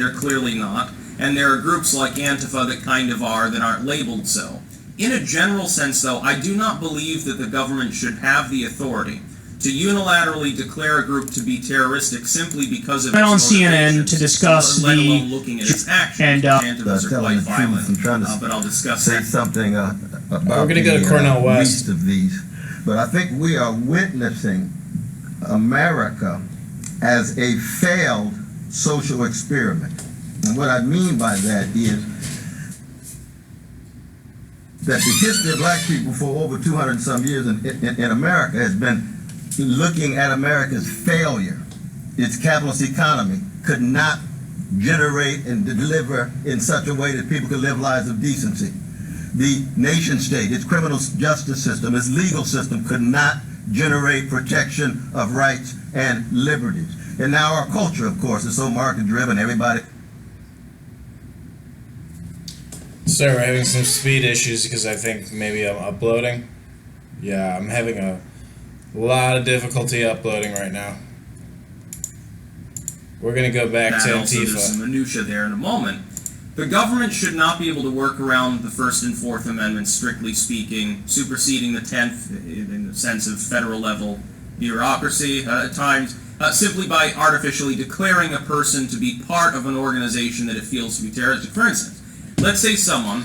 They're clearly not. And there are groups like Antifa that kind of are, that aren't labeled so. In a general sense, though, I do not believe that the government should have the authority to unilaterally declare a group to be terroristic simply because of its on CNN to discuss let alone looking at its actions. Antifas are quite violent, but I'll discuss say that. something about we're going to go to Cornell West. Least of these. But I think we are witnessing America as a failed social experiment. And what I mean by that is that the history of black people for over 200 and some years in America has been looking at America's failure. Its capitalist economy could not generate and deliver in such a way that people could live lives of decency. The nation state, its criminal justice system, its legal system could not generate protection of rights and liberties. And now our culture, of course, is so market-driven, everybody... Sir, we're having some speed issues because I think maybe I'm uploading. Yeah, I'm having a lot of difficulty uploading right now. We're going to go back to Also, there's Antifa. some minutia there in a moment. The government should not be able to work around the First and Fourth Amendments, strictly speaking, superseding the 10th in the sense of federal level bureaucracy at times, simply by artificially declaring a person to be part of an organization that it feels to be terroristic. For instance, let's say someone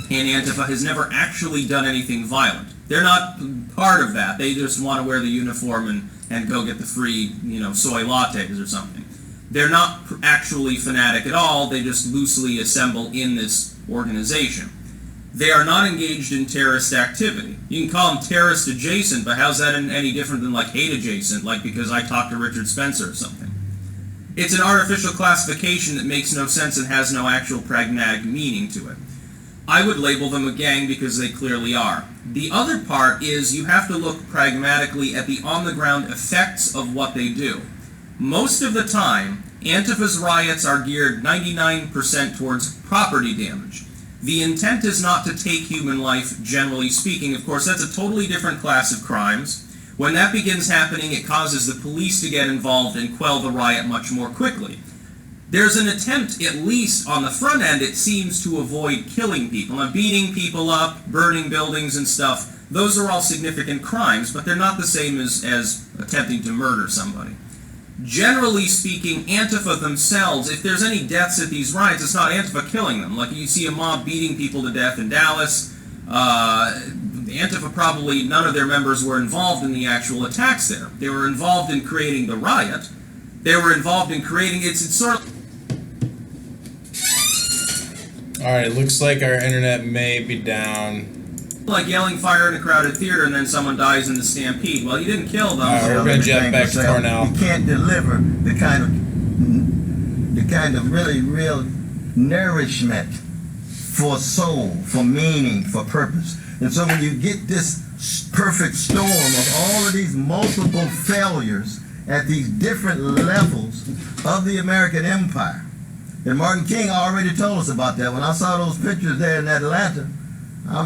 in Antifa has never actually done anything violent. They're not part of that. They just want to wear the uniform and go get the free, soy lattes or something. They're not actually fanatic at all. They just loosely assemble in this organization. They are not engaged in terrorist activity. You can call them terrorist adjacent, but how's that any different than like hate adjacent, like because I talked to Richard Spencer or something? It's an artificial classification that makes no sense and has no actual pragmatic meaning to it. I would label them a gang because they clearly are. The other part is you have to look pragmatically at the on-the-ground effects of what they do. Most of the time, Antifa's riots are geared 99% towards property damage. The intent is not to take human life, generally speaking. Of course, that's a totally different class of crimes. When that begins happening, it causes the police to get involved and quell the riot much more quickly. There's an attempt, at least on the front end, it seems, to avoid killing people. Now, beating people up, burning buildings and stuff, those are all significant crimes, but they're not the same as attempting to murder somebody. Generally speaking, Antifa themselves, if there's any deaths at these riots, it's not Antifa killing them. Like you see a mob beating people to death in Dallas. Antifa probably, none of their members were involved in the actual attacks there. They were involved in creating the riot. They were involved in creating, it's sort of... Alright, looks like our internet may be down. Like yelling fire in a crowded theater and then someone dies in the stampede. Well, you didn't kill them. We're going to jump back to Cornell. You can't deliver the kind of really real nourishment for soul, for meaning, for purpose. And so when you get this perfect storm of all of these multiple failures at these different levels of the American empire, and Martin King already told us about that. When I saw those pictures there in Atlanta,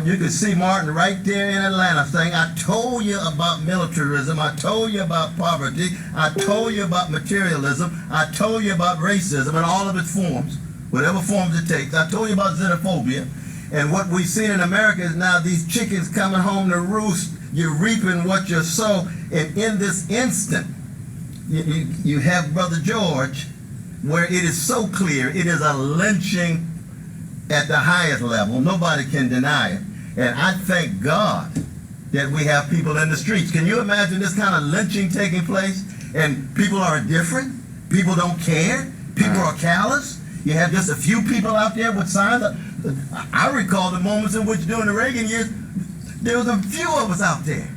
you could see Martin right there in Atlanta saying, I told you about militarism, I told you about poverty, I told you about materialism, I told you about racism in all of its forms, whatever forms it takes. I told you about xenophobia. And what we've seen in America is now these chickens coming home to roost. You're reaping what you sow. And in this instant, you have Brother George, where it is so clear, it is a lynching at the highest level. Nobody can deny it. And I thank God that we have people in the streets. Can you imagine this kind of lynching taking place? And people are different. People don't care. People are callous. You have just a few people out there with signs. I recall the moments in which during the Reagan years, there was a few of us out there.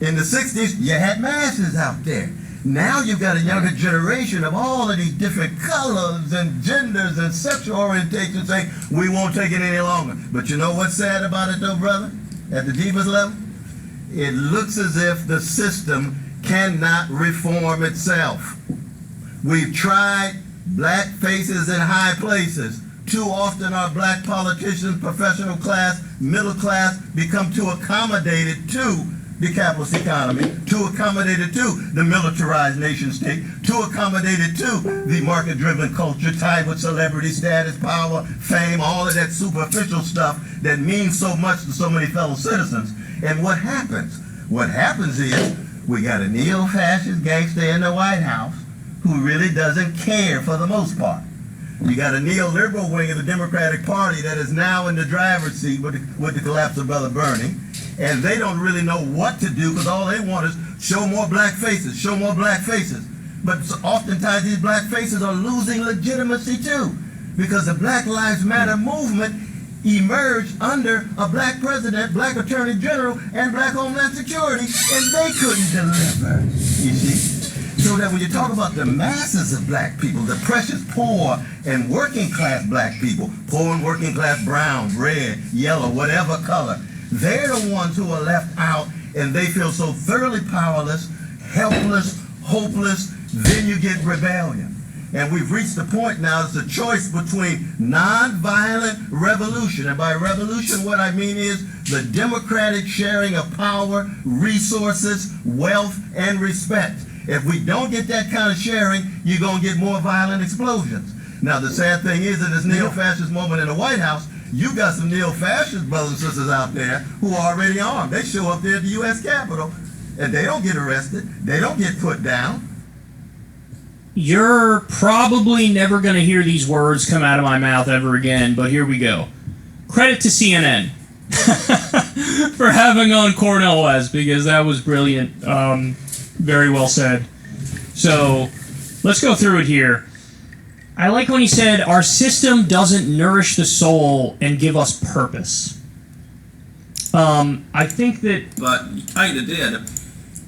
In the 60s, you had masses out there. Now you've got a younger generation of all of these different colors and genders and sexual orientations saying, we won't take it any longer. But you know what's sad about it though, brother? At the deepest level? It looks as if the system cannot reform itself. We've tried black faces in high places. Too often our black politicians, professional class, middle class, become too accommodated to the capitalist economy, to accommodate it to the militarized nation state, to accommodate it to the market-driven culture tied with celebrity status, power, fame, all of that superficial stuff that means so much to so many fellow citizens. And what happens? What happens is we got a neo-fascist gangster in the White House who really doesn't care for the most part. You got a neoliberal wing of the Democratic Party that is now in the driver's seat with the collapse of Brother Bernie. And they don't really know what to do because all they want is show more black faces, show more black faces. But oftentimes these black faces are losing legitimacy too, because the Black Lives Matter movement emerged under a black president, black attorney general, and black homeland security, and they couldn't deliver, you see. So that when you talk about the masses of black people, the precious poor and working class black people, poor and working class brown, red, yellow, whatever color, they're the ones who are left out, and they feel so thoroughly powerless, helpless, hopeless. Then you get rebellion. And we've reached the point now, it's a choice between nonviolent revolution. And by revolution, what I mean is the democratic sharing of power, resources, wealth, and respect. If we don't get that kind of sharing, you're going to get more violent explosions. Now, the sad thing is, in this neo-fascist moment in the White House, you got some neo-fascist brothers and sisters out there who are already armed. They show up there at the U.S. Capitol, and they don't get arrested. They don't get put down. You're probably never going to hear these words come out of my mouth ever again, but here we go. Credit to CNN for having on Cornel West, because that was brilliant. Very well said. So, let's go through it here. I like when he said, our system doesn't nourish the soul and give us purpose. I think that... But you kind of did.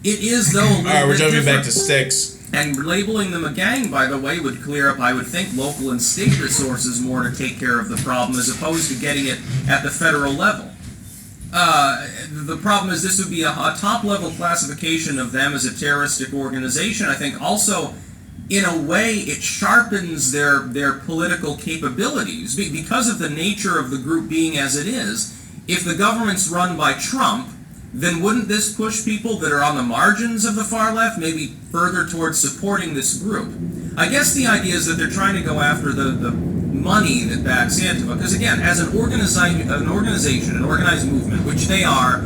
It is, though, a little Alright, we're bit jumping different. back to sticks. And labeling them a gang, by the way, would clear up, I would think, local and state resources more to take care of the problem, as opposed to getting it at the federal level. The problem is this would be a top-level classification of them as a terroristic organization. I think also, in a way, it sharpens their political capabilities. Because of the nature of the group being as it is, if the government's run by Trump, then wouldn't this push people that are on the margins of the far left maybe further towards supporting this group? I guess the idea is that they're trying to go after the money that backs Antifa, because again, as an organization, an organized movement, which they are,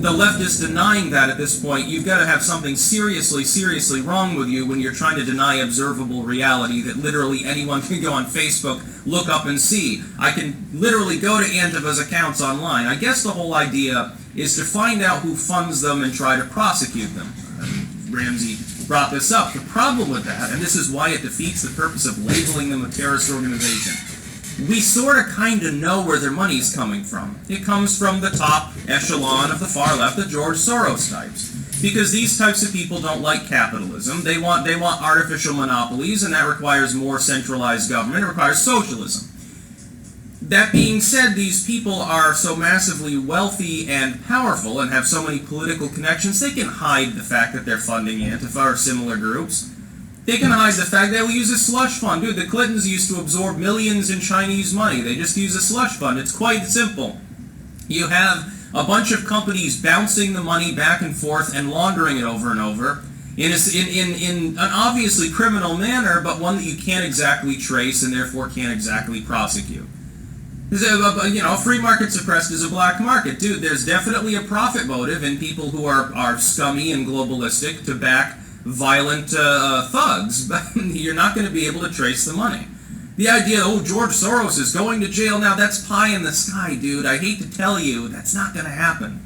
the left is denying that at this point. You've got to have something seriously wrong with you when you're trying to deny observable reality that literally anyone can go on Facebook, look up and see. I can literally go to Antifa's accounts online. I guess the whole idea is to find out who funds them and try to prosecute them. Ramsey brought this up. The problem with that, and this is why it defeats the purpose of labeling them a terrorist organization, we sort of kind of know where their money's coming from. It comes from the top echelon of the far left, the George Soros types. Because these types of people don't like capitalism. They want artificial monopolies, and that requires more centralized government. It requires socialism. That being said, these people are so massively wealthy and powerful and have so many political connections, they can hide the fact that they're funding Antifa or similar groups. They can hide the fact that we use a slush fund. Dude, the Clintons used to absorb millions in Chinese money. They just use a slush fund. It's quite simple. You have a bunch of companies bouncing the money back and forth and laundering it over and over in an obviously criminal manner, but one that you can't exactly trace and therefore can't exactly prosecute. You know, free market suppressed is a black market. Dude, there's definitely a profit motive in people who are scummy and globalistic to back violent thugs, but you're not going to be able to trace the money. The idea, oh, George Soros is going to jail now, that's pie in the sky, dude. I hate to tell you, that's not going to happen.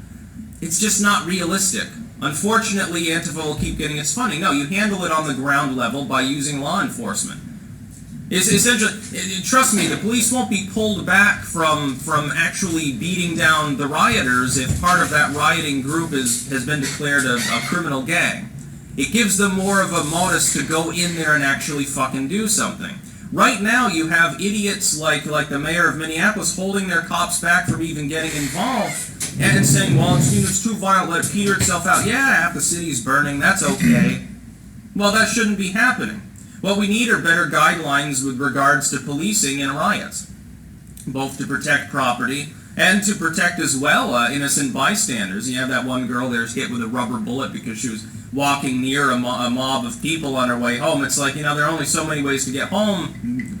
It's just not realistic. Unfortunately, Antifa will keep getting its funding. No, you handle it on the ground level by using law enforcement. It's essentially, trust me, the police won't be pulled back from actually beating down the rioters if part of that rioting group has been declared a criminal gang. It gives them more of a modus to go in there and actually fucking do something. Right now, you have idiots like the mayor of Minneapolis holding their cops back from even getting involved and saying, well, it's too violent, let it peter itself out. Yeah, half the city's burning, that's okay. Well, that shouldn't be happening. What we need are better guidelines with regards to policing in riots, both to protect property, And to protect as well innocent bystanders. You have that one girl there's hit with a rubber bullet because she was walking near a mob of people on her way home. It's like, there are only so many ways to get home.